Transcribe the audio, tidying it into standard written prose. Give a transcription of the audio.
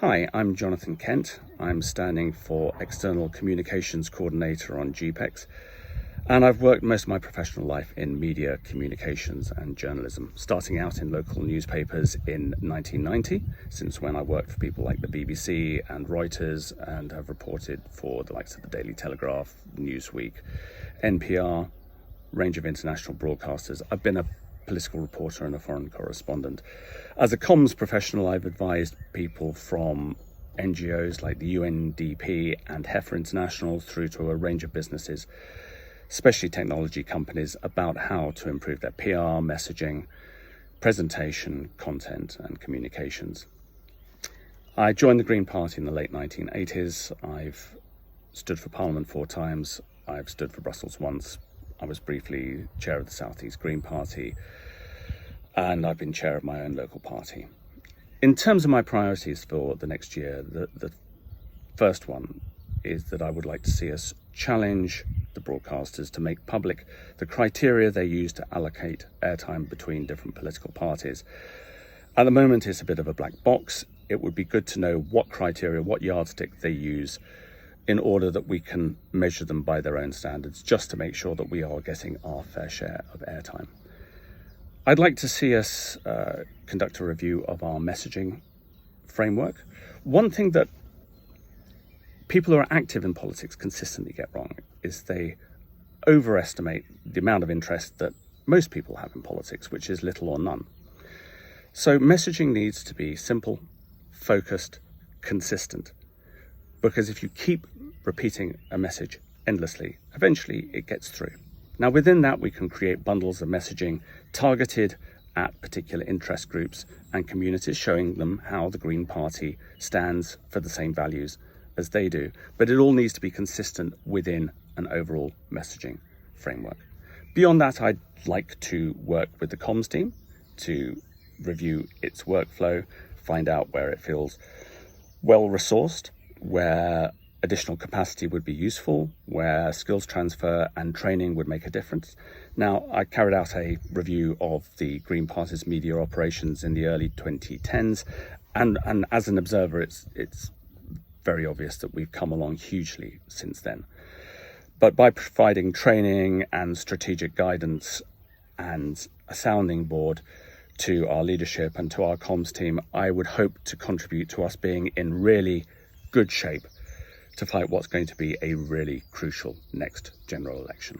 Hi, I'm Jonathan Kent. I'm standing for External Communications Coordinator on GPEX, and I've worked most of my professional life in media, communications and journalism, starting out in local newspapers in 1990, since when I worked for people like the BBC and Reuters and have reported for the likes of the Daily Telegraph, Newsweek, NPR, range of international broadcasters. I've been a political reporter and a foreign correspondent. As a comms professional, I've advised people from NGOs like the UNDP and Heifer International through to a range of businesses, especially technology companies, about how to improve their PR, messaging, presentation, content and communications. I joined the Green Party in the late 1980s. I've stood for Parliament 4 times. I've stood for Brussels once. I was briefly chair of the South East Green Party, and I've been chair of my own local party. In terms of my priorities for the next year, the first one is that I would like to see us challenge the broadcasters to make public the criteria they use to allocate airtime between different political parties. At the moment, it's a bit of a black box. It would be good to know what criteria, what yardstick they use in order that we can measure them by their own standards, just to make sure that we are getting our fair share of airtime. I'd like to see us conduct a review of our messaging framework. One thing that people who are active in politics consistently get wrong is they overestimate the amount of interest that most people have in politics, which is little or none. So messaging needs to be simple, focused, consistent. Because if you keep repeating a message endlessly, eventually it gets through. Now, within that, we can create bundles of messaging targeted at particular interest groups and communities, showing them how the Green Party stands for the same values as they do. But it all needs to be consistent within an overall messaging framework. Beyond that, I'd like to work with the comms team to review its workflow, find out where it feels well-resourced, where additional capacity would be useful, where skills transfer and training would make a difference. Now, I carried out a review of the Green Party's media operations in the early 2010s, and as an observer, it's very obvious that we've come along hugely since then. But by providing training and strategic guidance and a sounding board to our leadership and to our comms team, I would hope to contribute to us being in really good shape to fight what's going to be a really crucial next general election.